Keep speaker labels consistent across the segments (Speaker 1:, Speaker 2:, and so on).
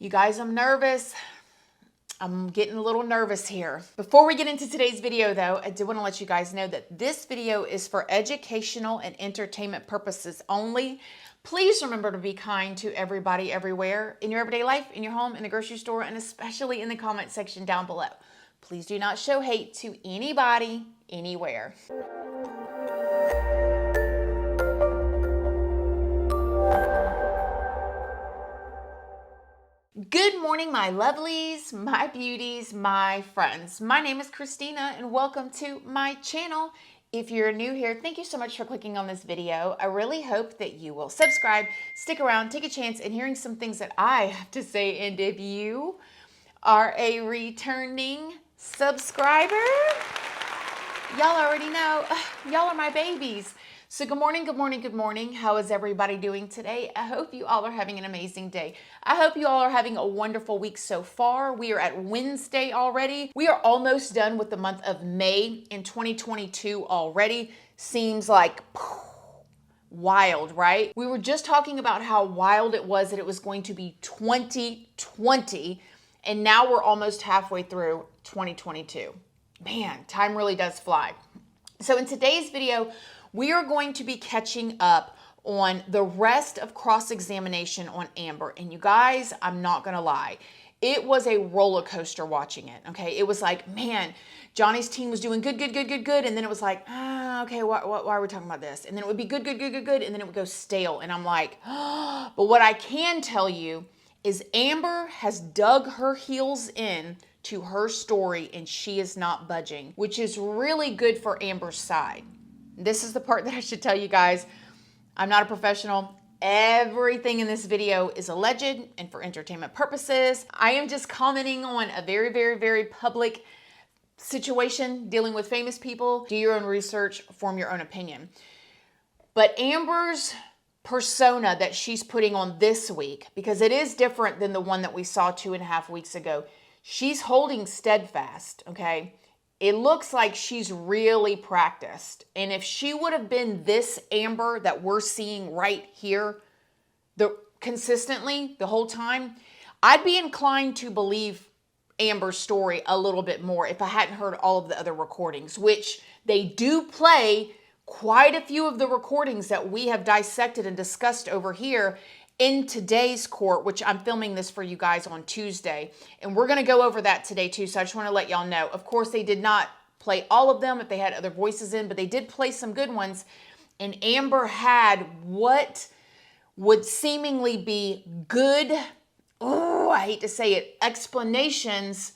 Speaker 1: You guys, I'm nervous. I'm getting a little nervous here. Before we get into today's video though, I do want to let you guys know that this video is for educational and entertainment purposes only. Please remember to be kind to everybody everywhere in your everyday life, in your home, in the grocery store, and especially in the comment section down below. Please do not show hate to anybody, anywhere. Good morning, my lovelies, my beauties, my friends. My name is Christina and welcome to my channel. If you're new here, thank you so much for clicking on this video. I really hope that you will subscribe, stick around, take a chance in hearing some things that I have to say. And if you are a returning subscriber, y'all already know, y'all are my babies. So good morning, good morning, good morning. How is everybody doing today? I hope you all are having an amazing day. I hope you all are having a wonderful week so far. We are at Wednesday already. We are almost done with the month of May in 2022 already. Seems like wild, right? We were just talking about how wild it was that it was going to be 2020, and now we're almost halfway through 2022. Man, time really does fly. So in today's video, we are going to be catching up on the rest of cross-examination on Amber. And you guys, I'm not gonna lie, it was a roller coaster watching it, okay? It was like, man, Johnny's team was doing good. And then it was like, okay, why are we talking about this? And then it would be good. And then it would go stale. And I'm like, but what I can tell you is Amber has dug her heels in to her story and she is not budging, which is really good for Amber's side. This is the part that I should tell you guys. I'm not a professional. Everything in this video is alleged and for entertainment purposes. I am just commenting on a very public situation dealing with famous people. Do your own research, form your own opinion. But Amber's persona that she's putting on this week, because it is different than the one that we saw 2.5 weeks ago, she's holding steadfast, okay? It looks like she's really practiced. And if she would have been this Amber that we're seeing right here consistently the whole time, I'd be inclined to believe Amber's story a little bit more if I hadn't heard all of the other recordings, which they do play quite a few of the recordings that we have dissected and discussed over here in today's court, which I'm filming this for you guys on Tuesday. And we're going to go over that today too. So I just want to let y'all know. Of course, they did not play all of them if they had other voices in, but they did play some good ones. And Amber had what would seemingly be good, oh, I hate to say it, explanations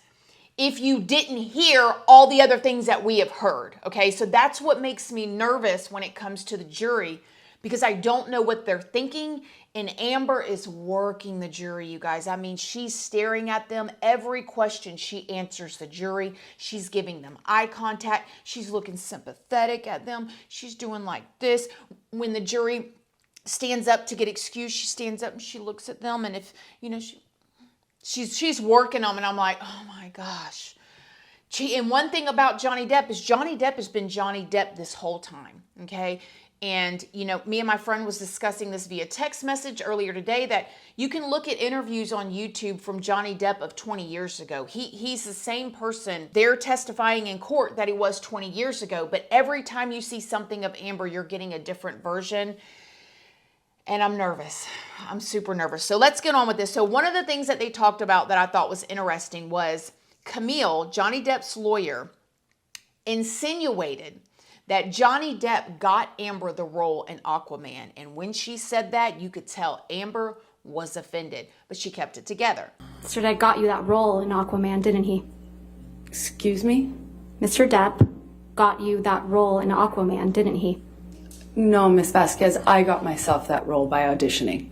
Speaker 1: if you didn't hear all the other things that we have heard. Okay, so that's what makes me nervous when it comes to the jury, because I don't know what they're thinking. And Amber is working the jury, you guys. I mean, she's staring at them. Every question she answers the jury. She's giving them eye contact. She's looking sympathetic at them. She's doing like this. When the jury stands up to get excused, she stands up and she looks at them. And if, you know, she's working them. And I'm like, oh my gosh. And one thing about Johnny Depp is Johnny Depp has been Johnny Depp this whole time, okay? And, you know, me and my friend was discussing this via text message earlier today, that you can look at interviews on YouTube from Johnny Depp of 20 years ago. He's the same person. They're testifying in court that he was 20 years ago. But every time you see something of Amber, you're getting a different version. And I'm nervous. I'm super nervous. So let's get on with this. So one of the things that they talked about that I thought was interesting was Camille, Johnny Depp's lawyer, insinuated that Johnny Depp got Amber the role in Aquaman. And when she said that, you could tell Amber was offended, but she kept it together.
Speaker 2: Mr. Depp got you that role in Aquaman, didn't he?
Speaker 3: Excuse me?
Speaker 2: Mr. Depp got you that role in Aquaman, didn't he?
Speaker 3: No, Miss Vasquez, I got myself that role by auditioning.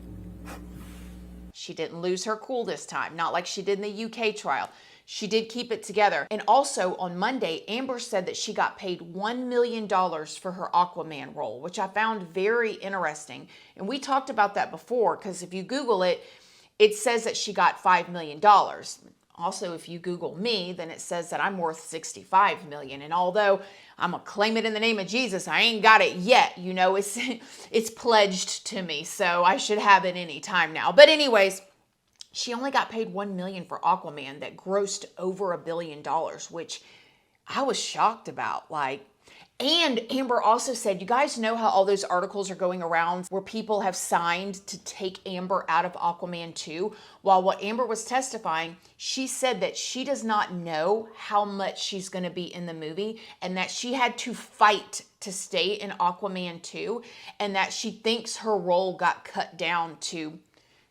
Speaker 1: She didn't lose her cool this time, not like she did in the UK trial. She did keep it together. And also on Monday, Amber said that she got paid $1 million for her Aquaman role, which I found very interesting. And we talked about that before, because if you Google it, it says that she got $5 million. Also, if you Google me, then it says that I'm worth $65 million. And although I'm gonna claim it in the name of Jesus, I ain't got it yet. You know, it's pledged to me, so I should have it any time now. But anyways, She only got paid $1 million for Aquaman that grossed over $1 billion, which I was shocked about. And Amber also said, you guys know how all those articles are going around where people have signed to take Amber out of Aquaman 2? While what Amber was testifying, she said that she does not know how much she's going to be in the movie and that she had to fight to stay in Aquaman 2 and that she thinks her role got cut down to,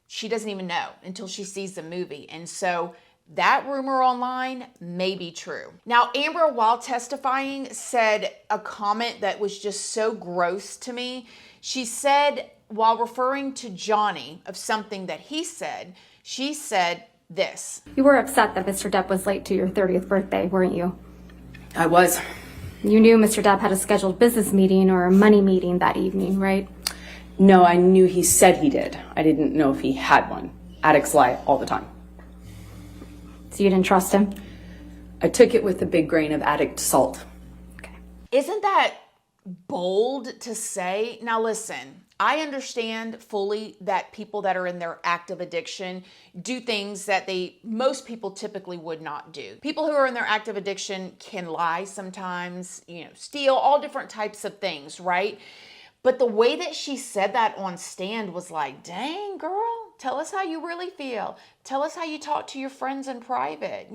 Speaker 1: she doesn't even know until she sees the movie. And so that rumor online may be true. Now, Amber, while testifying, said a comment that was just so gross to me. She said, while referring to Johnny of something that he said, she said this.
Speaker 2: You were upset that Mr. Depp was late to your 30th birthday, weren't you?
Speaker 3: I was.
Speaker 2: You knew Mr. Depp had a scheduled business meeting or a money meeting that evening, right?
Speaker 3: No, I knew he said he did. I didn't know if he had one. Addicts lie all the time.
Speaker 2: So you didn't trust him?
Speaker 3: I took it with a big grain of addict salt.
Speaker 2: Okay.
Speaker 1: Isn't that bold to say? Now listen, I understand fully that people that are in their active addiction do things that most people typically would not do. People who are in their active addiction can lie sometimes, steal, all different types of things, right? But the way that she said that on stand was like, dang, girl, tell us how you really feel. Tell us how you talk to your friends in private.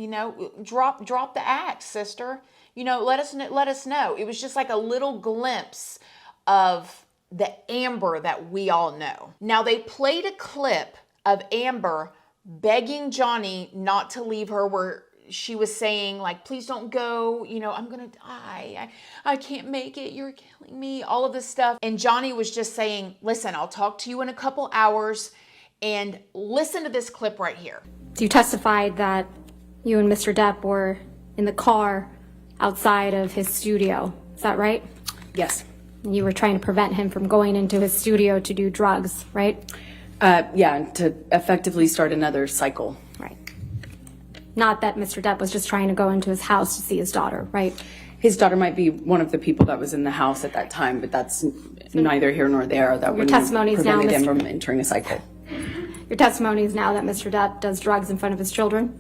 Speaker 1: Drop the act, sister. Let us know. It was just like a little glimpse of the Amber that we all know. Now, they played a clip of Amber begging Johnny not to leave her, where she was saying, please don't go, I'm gonna die, I can't make it, you're killing me, all of this stuff. And Johnny was just saying, listen, I'll talk to you in a couple hours. And listen to this clip right here.
Speaker 2: You testified that you and Mr. Depp were in the car outside of his studio. Is that right?
Speaker 3: Yes.
Speaker 2: You were trying to prevent him from going into his studio to do drugs, right?
Speaker 3: Yeah, to effectively start another cycle.
Speaker 2: Right. Not that Mr. Depp was just trying to go into his house to see his daughter, right?
Speaker 3: His daughter might be one of the people that was in the house at that time, but that's neither here nor there. That
Speaker 2: Your testimony is now,
Speaker 3: prevented him from entering a cycle.
Speaker 2: Your testimony is now that Mr. Depp does drugs in front of his children?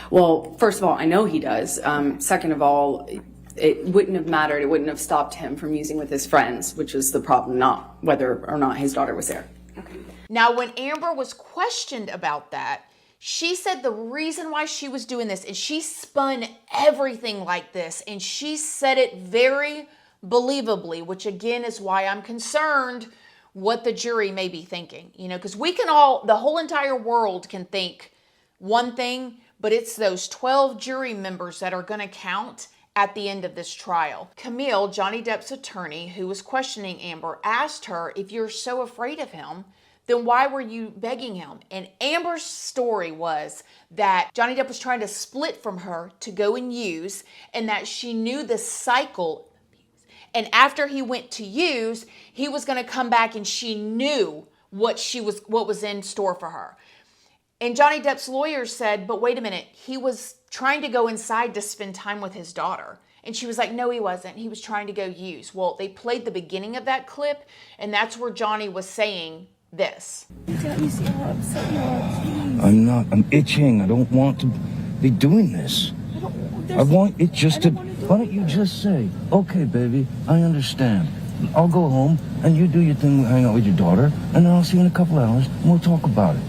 Speaker 3: Well, first of all, I know he does. Second of all, it wouldn't have mattered. It wouldn't have stopped him from using with his friends, which is the problem, not whether or not his daughter was there.
Speaker 2: Okay.
Speaker 1: Now, when Amber was questioned about that, she said the reason why she was doing this, and she spun everything like this, and she said it very believably, which again is why I'm concerned what the jury may be thinking, because the whole entire world can think one thing, but it's those 12 jury members that are going to count at the end of this trial. Camille, Johnny Depp's attorney, who was questioning Amber, asked her, if you're so afraid of him, then why were you begging him? And Amber's story was that Johnny Depp was trying to split from her to go and use, and that she knew the cycle. And after he went to use, he was going to come back, and she knew what was in store for her. And Johnny Depp's lawyer said, but wait a minute, he was trying to go inside to spend time with his daughter. And she was like, no, he wasn't. He was trying to go use. Well, they played the beginning of that clip, and that's where Johnny was saying this.
Speaker 4: Daddy, see how upset you are, please.
Speaker 5: I'm not. I'm itching. I don't want to be doing this. I want it just to. Why don't you just say, okay, baby, I understand. I'll go home and you do your thing, hang out with your daughter, and then I'll see you in a couple hours and we'll talk about it.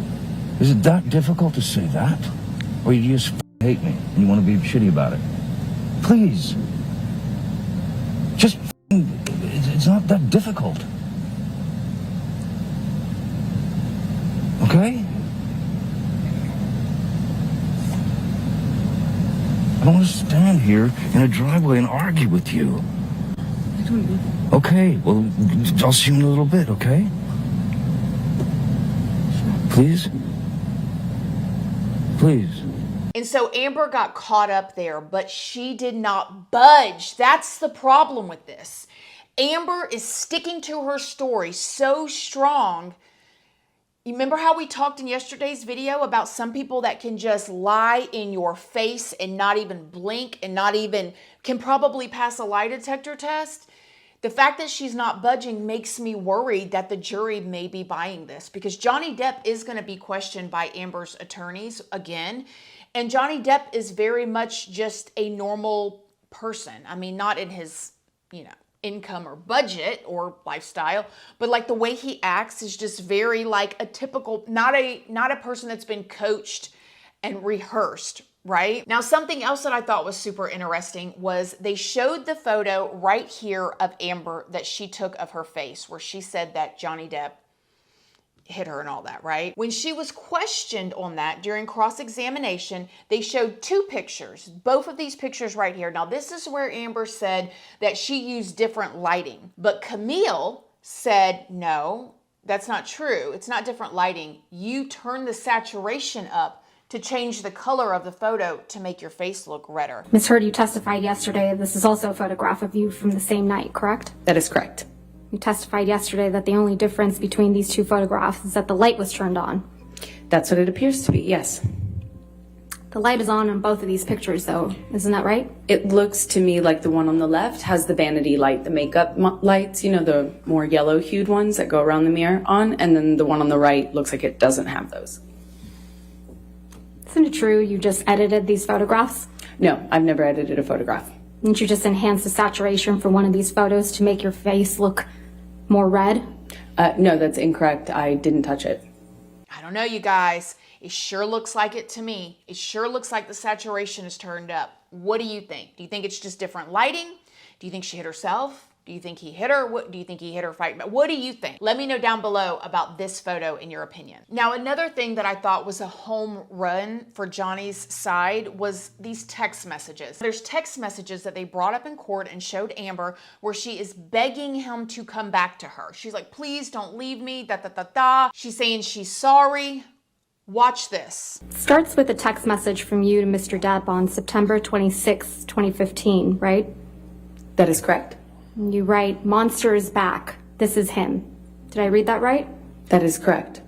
Speaker 5: Is it that difficult to say that? Or you just hate me and you want to be shitty about it? Please. Just it's not that difficult. Okay? I don't want to stand here in a driveway and argue with you. Okay, well, I'll see you in a little bit, okay? Please? Please.
Speaker 1: And so Amber got caught up there, but she did not budge. That's the problem with this. Amber is sticking to her story so strong. You remember how we talked in yesterday's video about some people that can just lie in your face and not even blink and not even can probably pass a lie detector test? The fact that she's not budging makes me worried that the jury may be buying this, because Johnny Depp is going to be questioned by Amber's attorneys again. And Johnny Depp is very much just a normal person. I mean, not in his, income or budget or lifestyle, but like the way he acts is just very like a typical, not a person that's been coached and rehearsed, right? Now, something else that I thought was super interesting was they showed the photo right here of Amber that she took of her face, where she said that Johnny Depp hit her and all that, right? When she was questioned on that during cross-examination, they showed two pictures, both of these pictures right here. Now, this is where Amber said that she used different lighting, but Camille said, no, that's not true. It's not different lighting. You turn the saturation up to change the color of the photo to make your face look redder.
Speaker 2: Ms. Heard, you testified yesterday. This is also a photograph of you from the same night, correct?
Speaker 3: That is correct.
Speaker 2: You testified yesterday that the only difference between these two photographs is that the light was turned on.
Speaker 3: That's what it appears to be, yes.
Speaker 2: The light is on both of these pictures, though. Isn't that right?
Speaker 3: It looks to me like the one on the left has the vanity light, the makeup lights, the more yellow-hued ones that go around the mirror on, and then the one on the right looks like it doesn't have those.
Speaker 2: Isn't it true you just edited these photographs?
Speaker 3: No, I've never edited a photograph.
Speaker 2: Didn't you just enhance the saturation for one of these photos to make your face look more red?
Speaker 3: No, that's incorrect. I didn't touch it.
Speaker 1: I don't know, you guys. It sure looks like it to me. It sure looks like the saturation is turned up. What do you think? Do you think it's just different lighting? Do you think she hit herself? Do you think he hit her? What do you think he hit her fighting? What do you think? Let me know down below about this photo in your opinion. Now, another thing that I thought was a home run for Johnny's side was these text messages. There's text messages that they brought up in court and showed Amber where she is begging him to come back to her. She's like, please don't leave me, da da da da. She's saying she's sorry. Watch this.
Speaker 2: It starts with a text message from you to Mr. Depp on September 26, 2015, right?
Speaker 3: That is correct.
Speaker 2: You write, "Monster is back. This is him." Did I read that right?
Speaker 3: That is correct.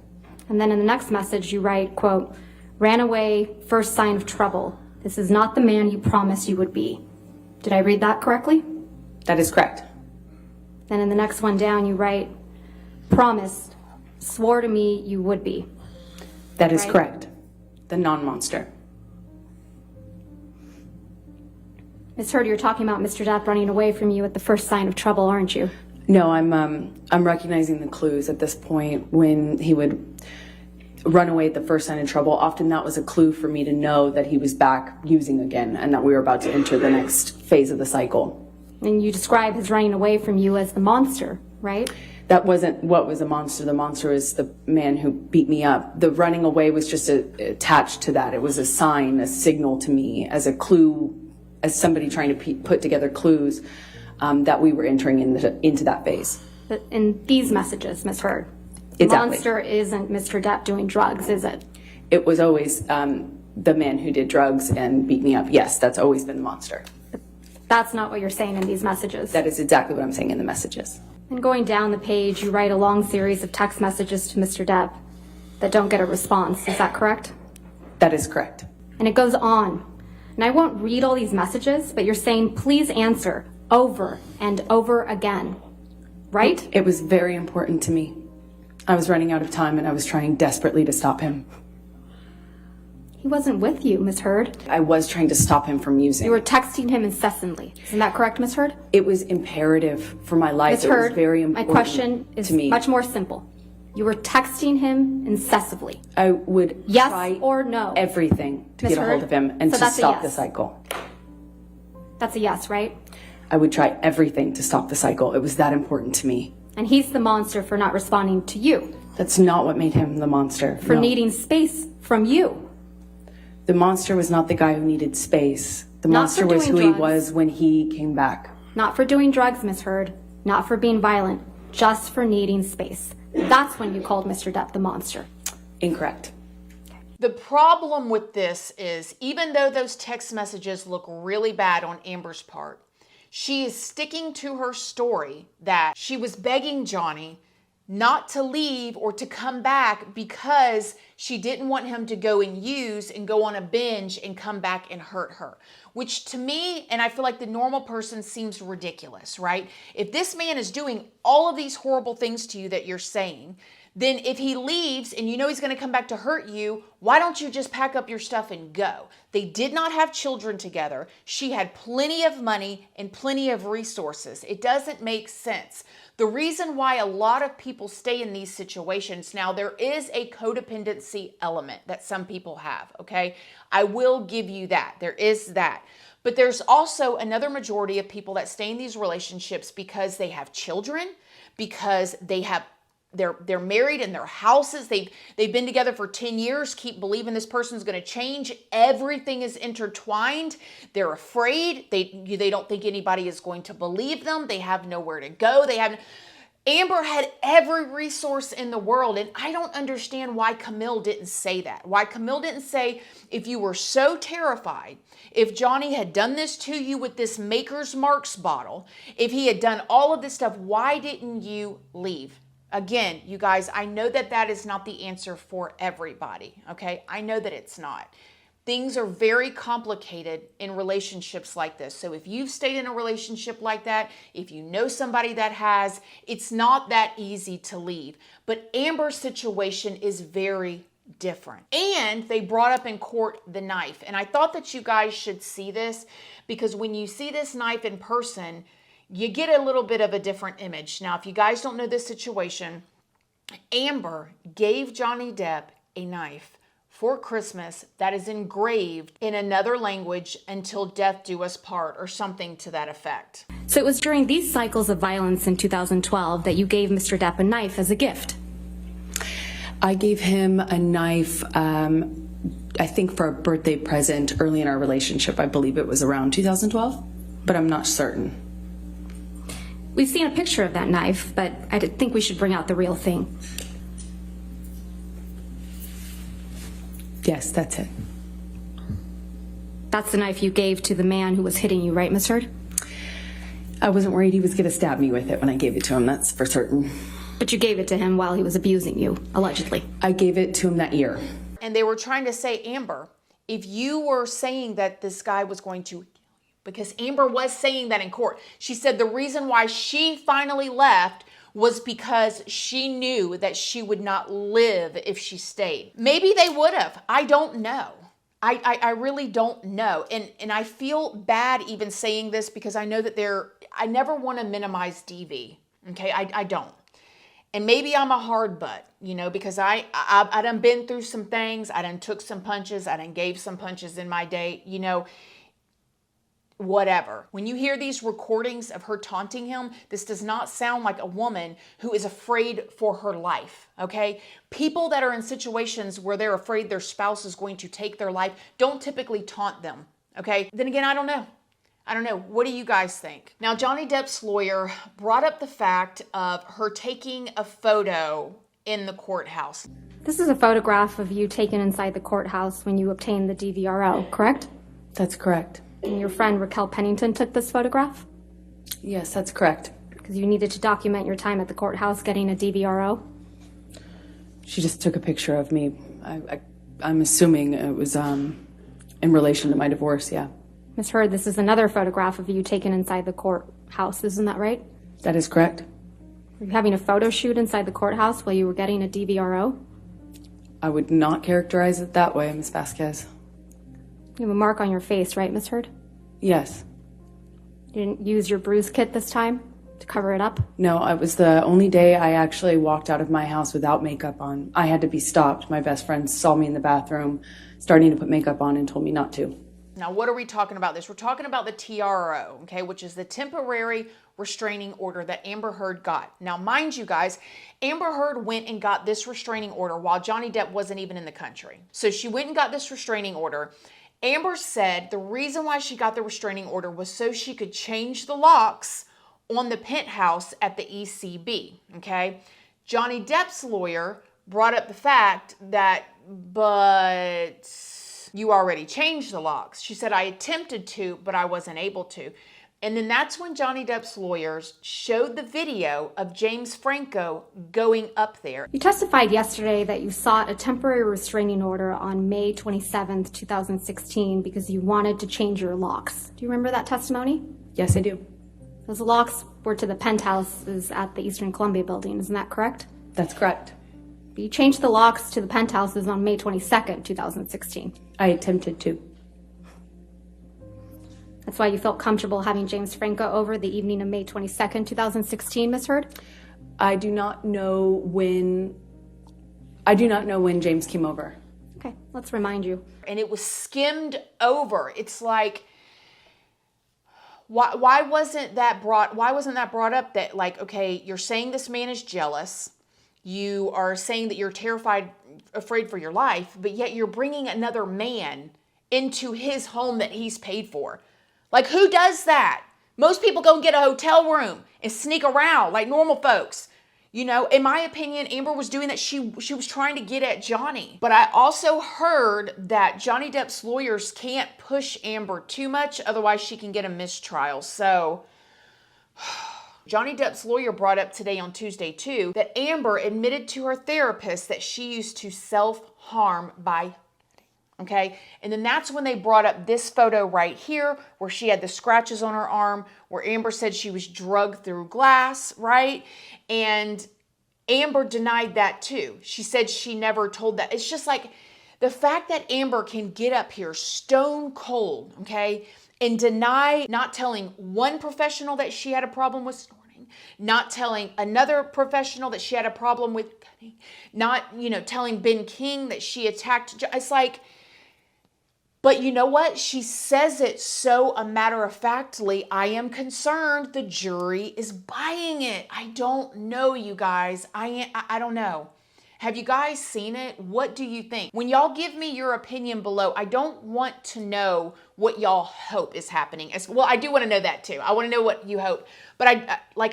Speaker 2: And then in the next message, you write, quote, "Ran away, first sign of trouble. This is not the man you promised you would be." Did I read that correctly?
Speaker 3: That is correct.
Speaker 2: Then in the next one down, you write, "Promised, swore to me you would be."
Speaker 3: That is
Speaker 2: Right.
Speaker 3: correct. The non-monster.
Speaker 2: Ms. Heard, you're talking about Mr. Depp running away from you at the first sign of trouble, aren't you?
Speaker 3: No, I'm recognizing the clues at this point. When he would run away at the first sign of trouble, often that was a clue for me to know that he was back using again and that we were about to enter the next phase of the cycle.
Speaker 2: And you describe his running away from you as the monster, right?
Speaker 3: That wasn't what was a monster. The monster is the man who beat me up. The running away was just attached to that. It was a sign, a signal to me, as a clue, as somebody trying to put together clues that we were entering into that phase.
Speaker 2: But in these messages, Ms. Heard, the
Speaker 3: Exactly.
Speaker 2: monster isn't Mr. Depp doing drugs, is it?
Speaker 3: It was always the man who did drugs and beat me up. Yes, that's always been the monster.
Speaker 2: That's not what you're saying in these messages.
Speaker 3: That is exactly what I'm saying in the messages.
Speaker 2: And going down the page, you write a long series of text messages to Mr. Depp that don't get a response. Is that correct?
Speaker 3: That is correct.
Speaker 2: And it goes on. And I won't read all these messages, but you're saying, please answer over and over again. Right?
Speaker 3: It was very important to me. I was running out of time and I was trying desperately to stop him.
Speaker 2: He wasn't with you, Ms. Heard.
Speaker 3: I was trying to stop him from using.
Speaker 2: You were texting him incessantly. Isn't that correct, Ms. Heard?
Speaker 3: It was imperative for my life.
Speaker 2: Ms.
Speaker 3: It
Speaker 2: Heard,
Speaker 3: was very
Speaker 2: my
Speaker 3: important
Speaker 2: question is
Speaker 3: to me.
Speaker 2: much more simple. You were texting him incessantly.
Speaker 3: I would
Speaker 2: Yes
Speaker 3: try
Speaker 2: or no?
Speaker 3: everything to
Speaker 2: Ms.
Speaker 3: get a hold
Speaker 2: Heard?
Speaker 3: of him and
Speaker 2: So
Speaker 3: to
Speaker 2: that's a
Speaker 3: stop the
Speaker 2: yes.
Speaker 3: cycle.
Speaker 2: That's a yes, right?
Speaker 3: I would try everything to stop the cycle. It was that important to me.
Speaker 2: And he's the monster for not responding to you,
Speaker 3: That's not what made him the monster.
Speaker 2: for
Speaker 3: No.
Speaker 2: needing space from you.
Speaker 3: The monster was not the guy who needed space. The
Speaker 2: Not
Speaker 3: monster
Speaker 2: for
Speaker 3: was
Speaker 2: doing
Speaker 3: who he
Speaker 2: drugs.
Speaker 3: was when he came back.
Speaker 2: Not for doing drugs, Ms. Heard. Not for being violent. Just for needing space. That's when you called Mr. Depp the monster.
Speaker 3: Incorrect.
Speaker 1: The problem with this is, even though those text messages look really bad on Amber's part, she is sticking to her story that she was begging Johnny not to leave or to come back because she didn't want him to go and use and go on a binge and come back and hurt her. Which to me, and I feel like the normal person, seems ridiculous, right? If this man is doing all of these horrible things to you that you're saying, then if he leaves and you know he's going to come back to hurt you, why don't you just pack up your stuff and go? They did not have children together. She had plenty of money and plenty of resources. It doesn't make sense. The reason why a lot of people stay in these situations, now there is a codependency element that some people have, okay? I will give you that. There is that. But there's also another majority of people that stay in these relationships because they have children, because they're married in their houses. They've been together for 10 years, keep believing this person's going to change. Everything is intertwined. They're afraid. They don't think anybody is going to believe them. They have nowhere to go. Amber had every resource in the world, and I don't understand why Camille didn't say that. Why Camille didn't say, if you were so terrified, if Johnny had done this to you with this Maker's Marks bottle, if he had done all of this stuff, why didn't you leave? Again, you guys, I know that that is not the answer for everybody, okay? I know that it's not. Things are very complicated in relationships like this. So if you've stayed in a relationship like that, if you know somebody that has, it's not that easy to leave. But Amber's situation is very different. And they brought up in court the knife. And I thought that you guys should see this, because when you see this knife in person, you get a little bit of a different image. Now, if you guys don't know this situation, Amber gave Johnny Depp a knife for Christmas that is engraved in another language, "Until death do us part," or something to that effect.
Speaker 2: So it was during these cycles of violence in 2012 that you gave Mr. Depp a knife as a gift.
Speaker 3: I gave him a knife, I think for a birthday present early in our relationship. I believe it was around 2012, but I'm not certain.
Speaker 2: We've seen a picture of that knife, but I think we should bring out the real thing.
Speaker 3: Yes, that's it.
Speaker 2: That's the knife you gave to the man who was hitting you, right, Miss Heard?
Speaker 3: I wasn't worried he was going to stab me with it when I gave it to him, that's for certain.
Speaker 2: But you gave it to him while he was abusing you, allegedly.
Speaker 3: I gave it to him that year.
Speaker 1: And they were trying to say, Amber, if you were saying that this guy was going to, because Amber was saying that in court. She said the reason why she finally left was because she knew that she would not live if she stayed. Maybe they would have. I don't know. I really don't know. And I feel bad even saying this, because I know that I never want to minimize DV. Okay, I don't. And maybe I'm a hard butt, because I done been through some things. I done took some punches. I done gave some punches in my day, whatever. When you hear these recordings of her taunting him, this does not sound like a woman who is afraid for her life, okay? People that are in situations where they're afraid their spouse is going to take their life don't typically taunt them, okay? Then again, I don't know. What do you guys think? Now, Johnny Depp's lawyer brought up the fact of her taking a photo in the courthouse.
Speaker 2: This is a photograph of you taken inside the courthouse when you obtained the DVRO, correct?
Speaker 3: That's correct.
Speaker 2: And your friend Raquel Pennington took this photograph?
Speaker 3: Yes, that's correct.
Speaker 2: Because you needed to document your time at the courthouse getting a DVRO?
Speaker 3: She just took a picture of me. I'm assuming it was in relation to my divorce, yeah.
Speaker 2: Ms. Heard, this is another photograph of you taken inside the courthouse, isn't that right?
Speaker 3: That is correct.
Speaker 2: Were you having a photo shoot inside the courthouse while you were getting a DVRO?
Speaker 3: I would not characterize it that way, Ms. Vasquez.
Speaker 2: You have a mark on your face, right, Miss Heard?
Speaker 3: Yes.
Speaker 2: You didn't use your bruise kit this time to cover it up?
Speaker 3: No, it was the only day I actually walked out of my house without makeup on. I had to be stopped. My best friend saw me in the bathroom starting to put makeup on and told me not to.
Speaker 1: Now, what are we talking about this? We're talking about the TRO, okay, which is the temporary restraining order that Amber Heard got. Now, mind you guys, Amber Heard went and got this restraining order while Johnny Depp wasn't even in the country. So she went and got this restraining order. Amber said the reason why she got the restraining order was so she could change the locks on the penthouse at the ECB, okay? Johnny Depp's lawyer brought up the fact that, but you already changed the locks. She said, I attempted to, but I wasn't able to. And then that's when Johnny Depp's lawyers showed the video of James Franco going up there.
Speaker 2: You testified yesterday that you sought a temporary restraining order on May 27th, 2016 because you wanted to change your locks. Do you remember that testimony?
Speaker 3: Yes, I do.
Speaker 2: Those locks were to the penthouses at the Eastern Columbia building, isn't that correct?
Speaker 3: That's correct.
Speaker 2: You changed the locks to the penthouses on May 22nd, 2016.
Speaker 3: I attempted to.
Speaker 2: That's why you felt comfortable having James Franco over the evening of May 22nd, 2016, Ms. Heard?
Speaker 3: I do not know when James came over.
Speaker 2: Okay, let's remind you.
Speaker 1: And it was skimmed over. It's like, why wasn't that brought up that, like, okay, you're saying this man is jealous. You are saying that you're terrified, afraid for your life, but yet you're bringing another man into his home that he's paid for. Like, who does that? Most people go and get a hotel room and sneak around like normal folks. You know, in my opinion, Amber was doing that. She was trying to get at Johnny. But I also heard that Johnny Depp's lawyers can't push Amber too much, otherwise she can get a mistrial. So Johnny Depp's lawyer brought up today on Tuesday too that Amber admitted to her therapist that she used to self-harm by, okay? And then that's when they brought up this photo right here where she had the scratches on her arm, where Amber said she was drugged through glass, right? And Amber denied that too. She said she never told that. It's just like the fact that Amber can get up here stone cold, okay, and deny not telling one professional that she had a problem with snorting, not telling another professional that she had a problem with cutting, not, telling Ben King that she attacked. It's like, but you know what? She says it so a matter-of-factly. I am concerned the jury is buying it. I don't know, you guys. I don't know. Have you guys seen it? What do you think? When y'all give me your opinion below, I don't want to know what y'all hope is happening. Well, I do want to know that too. I want to know what you hope. But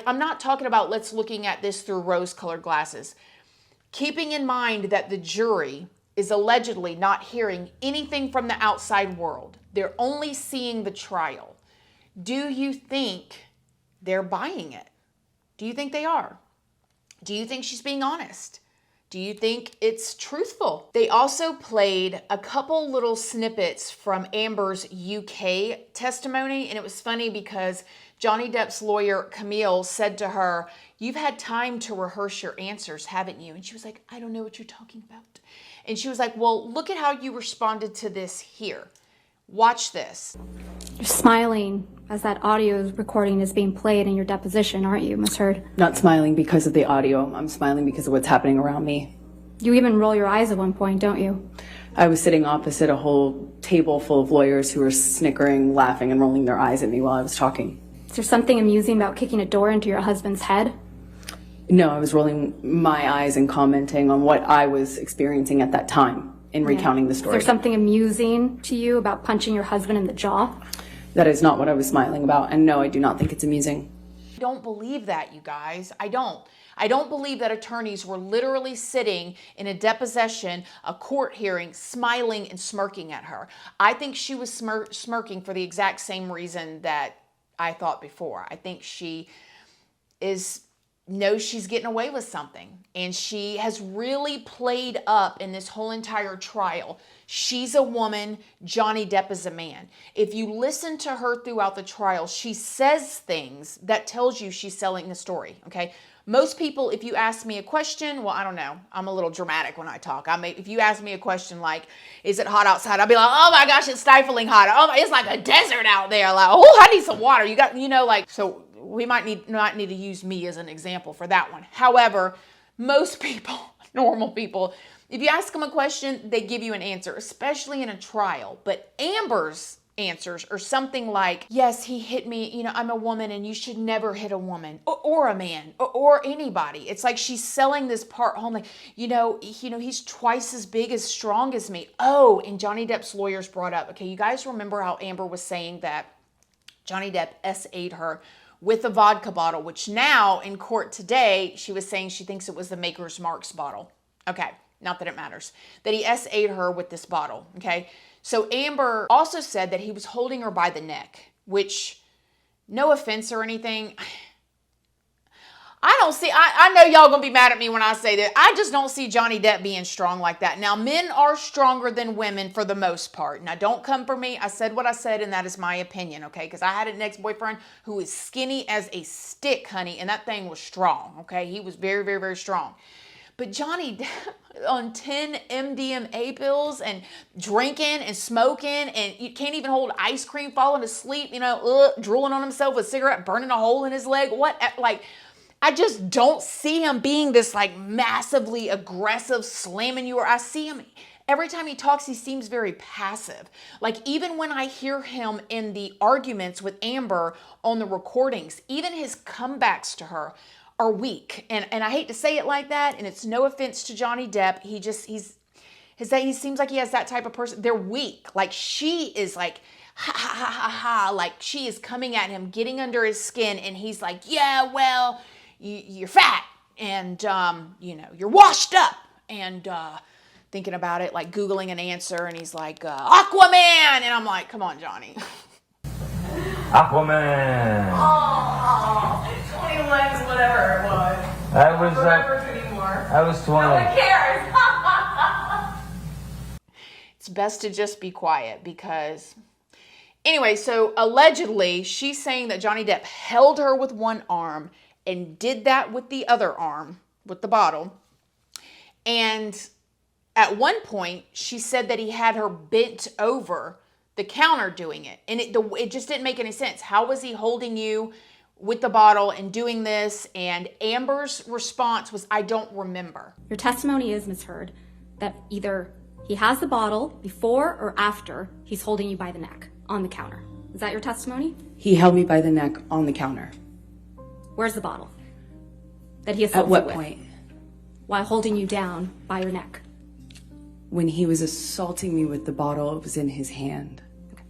Speaker 1: I'm not talking about let's looking at this through rose-colored glasses. Keeping in mind that the jury is allegedly not hearing anything from the outside world. They're only seeing the trial. Do you think they're buying it? Do you think they are? Do you think she's being honest? Do you think it's truthful? They also played a couple little snippets from Amber's UK testimony, and it was funny because Johnny Depp's lawyer, Camille, said to her, "You've had time to rehearse your answers, haven't you?" And she was like, "I don't know what you're talking about." And she was like, "Well, look at how you responded to this here. Watch this."
Speaker 2: You're smiling as that audio recording is being played in your deposition, aren't you, Ms. Heard?
Speaker 3: Not smiling because of the audio. I'm smiling because of what's happening around me.
Speaker 2: You even roll your eyes at one point, don't you?
Speaker 3: I was sitting opposite a whole table full of lawyers who were snickering, laughing, and rolling their eyes at me while I was talking.
Speaker 2: Is there something amusing about kicking a door into your husband's head?
Speaker 3: No, I was rolling my eyes and commenting on what I was experiencing at that time in recounting the story.
Speaker 2: Is there something amusing to you about punching your husband in the jaw?
Speaker 3: That is not what I was smiling about, and no, I do not think it's amusing.
Speaker 1: I don't believe that, you guys. I don't believe that attorneys were literally sitting in a deposition, a court hearing, smiling and smirking at her. I think she was smirking for the exact same reason that I thought before. I think she knows she's getting away with something, and she has really played up in this whole entire trial. She's a woman, Johnny Depp is a man. If you listen to her throughout the trial, she says things that tells you she's selling the story, okay? Most people, if you ask me a question, well, I don't know. I'm a little dramatic when I talk. If you ask me a question like, is it hot outside? I'll be like, oh my gosh, it's stifling hot. Oh, it's like a desert out there. Like, oh, I need some water. You got, so we might not need to use me as an example for that one. However, most people, normal people, if you ask them a question, they give you an answer, especially in a trial. But Amber's answers are something like, yes, he hit me, I'm a woman and you should never hit a woman or a man or anybody. It's like she's selling this part home, like, he's twice as big, as strong as me. Oh, and Johnny Depp's lawyers brought up, okay, you guys remember how Amber was saying that Johnny Depp S.A.'d her with a vodka bottle, which now in court today, she was saying she thinks it was the Maker's Mark's bottle. Okay, not that it matters. That he S.A.'d her with this bottle, okay? So Amber also said that he was holding her by the neck, which no offense or anything, I don't see, I know y'all gonna be mad at me when I say that. I just don't see Johnny Depp being strong like that. Now, men are stronger than women for the most part. Now, don't come for me. I said what I said, and that is my opinion, okay? Because I had an ex-boyfriend who is skinny as a stick, honey, and that thing was strong, okay? He was very, very, very strong. But Johnny Depp on 10 MDMA pills and drinking and smoking, and you can't even hold ice cream, falling asleep, drooling on himself with a cigarette, burning a hole in his leg. What, like... I just don't see him being this like massively aggressive, slamming you. Or I see him, every time he talks, he seems very passive. Like even when I hear him in the arguments with Amber on the recordings, even his comebacks to her are weak. And I hate to say it like that, and it's no offense to Johnny Depp. He seems like he has that type of person. They're weak. Like she is like, ha ha ha ha ha, like she is coming at him, getting under his skin, and he's like, yeah, well, you're fat, and you're washed up, and thinking about it, like Googling an answer, and he's like, Aquaman, and I'm like, come on, Johnny.
Speaker 5: Aquaman.
Speaker 4: Oh, 21's whatever it was.
Speaker 5: I was
Speaker 4: Anymore.
Speaker 5: I was 20.
Speaker 4: No one cares.
Speaker 1: It's best to just be quiet because... Anyway, so allegedly, she's saying that Johnny Depp held her with one arm and did that with the other arm, with the bottle. And at one point, she said that he had her bent over the counter doing it. And it just didn't make any sense. How was he holding you with the bottle and doing this? And Amber's response was, I don't remember.
Speaker 2: Your testimony is, Ms. Heard, that either he has the bottle before or after he's holding you by the neck on the counter. Is that your testimony?
Speaker 3: He held me by the neck on the counter.
Speaker 2: Where's the bottle that he assaulted
Speaker 3: At what
Speaker 2: with?
Speaker 3: point?
Speaker 2: While holding you down by your neck.
Speaker 3: When he was assaulting me with the bottle, it was in his hand.
Speaker 2: Okay.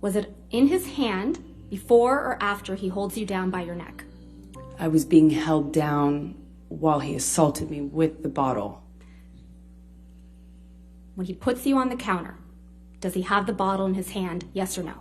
Speaker 2: Was it in his hand before or after he holds you down by your neck?
Speaker 3: I was being held down while he assaulted me with the bottle.
Speaker 2: When he puts you on the counter, does he have the bottle in his hand, yes or no?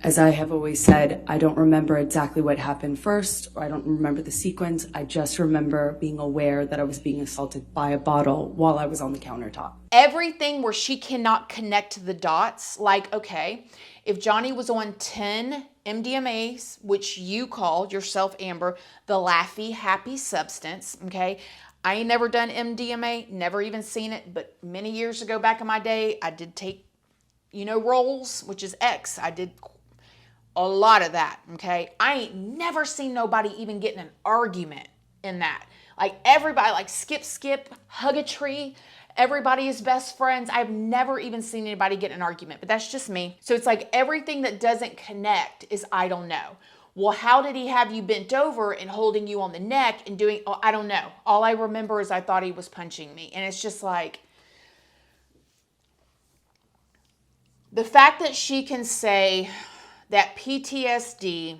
Speaker 3: As I have always said, I don't remember exactly what happened first, or I don't remember the sequence. I just remember being aware that I was being assaulted by a bottle while I was on the countertop.
Speaker 1: Everything where she cannot connect the dots, like, okay, if Johnny was on 10 MDMAs, which you called yourself, Amber, the laughy, happy substance, okay? I ain't never done MDMA, never even seen it, but many years ago back in my day, I did take, rolls, which is X. I did a lot of that, okay? I ain't never seen nobody even get in an argument in that. Like everybody, like skip, hug a tree. Everybody is best friends. I've never even seen anybody get in an argument, but that's just me. So it's like everything that doesn't connect is I don't know. Well, how did he have you bent over and holding you on the neck and doing, I don't know. All I remember is I thought he was punching me. And it's just like, the fact that she can say that PTSD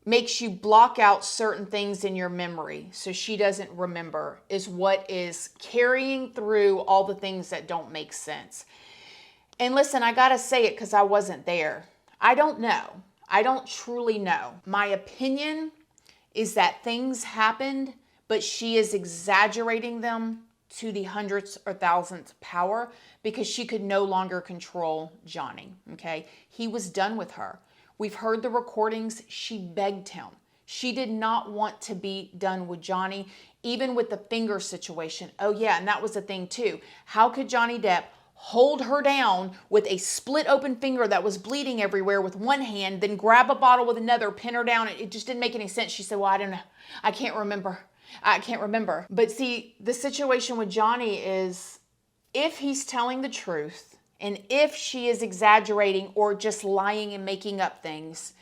Speaker 1: makes you block out certain things in your memory so she doesn't remember is what is carrying through all the things that don't make sense. And listen, I gotta say it because I wasn't there. I don't know. I don't truly know. My opinion is that things happened, but she is exaggerating them to the hundredths or thousandth power because she could no longer control Johnny, okay? He was done with her. We've heard the recordings. She begged him. She did not want to be done with Johnny, even with the finger situation. Oh yeah, and that was the thing too. How could Johnny Depp hold her down with a split open finger that was bleeding everywhere with one hand, then grab a bottle with another, pin her down? It just didn't make any sense. She said, well, I don't know. I can't remember. But see, the situation with Johnny is if he's telling the truth and if she is exaggerating or just lying and making up things,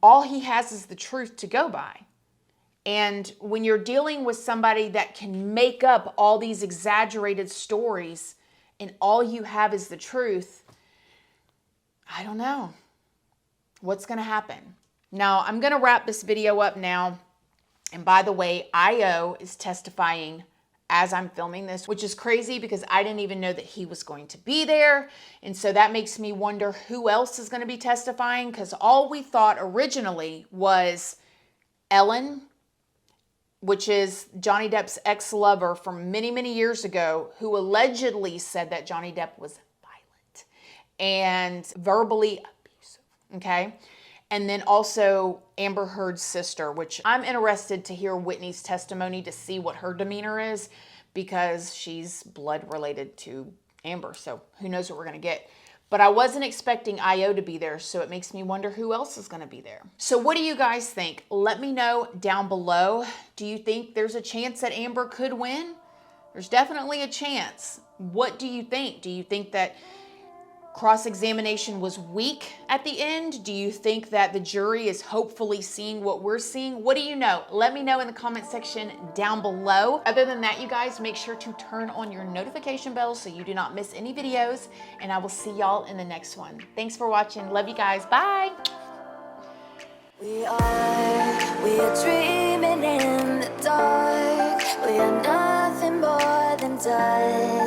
Speaker 1: all he has is the truth to go by. And when you're dealing with somebody that can make up all these exaggerated stories and all you have is the truth, I don't know what's going to happen. Now, I'm going to wrap this video up now. And by the way, IO is testifying as I'm filming this, which is crazy because I didn't even know that he was going to be there. And so that makes me wonder who else is going to be testifying, because all we thought originally was Ellen, which is Johnny Depp's ex-lover from many, many years ago, who allegedly said that Johnny Depp was violent and verbally abusive, okay? And then also Amber Heard's sister, which I'm interested to hear Whitney's testimony to see what her demeanor is, because she's blood related to Amber. So who knows what we're going to get. But I wasn't expecting IO to be there, so it makes me wonder who else is going to be there. So what do you guys think? Let me know down below. Do you think there's a chance that Amber could win? There's definitely a chance. What do you think? Do you think that cross-examination was weak at the end? Do you think that the jury is hopefully seeing what we're seeing? What do you know? Let me know in the comment section down below. Other than that, you guys, make sure to turn on your notification bell so you do not miss any videos, and I will see y'all in the next one. Thanks for watching. Love you guys. Bye.
Speaker 6: We are dreaming in the dark. We are nothing more than dust.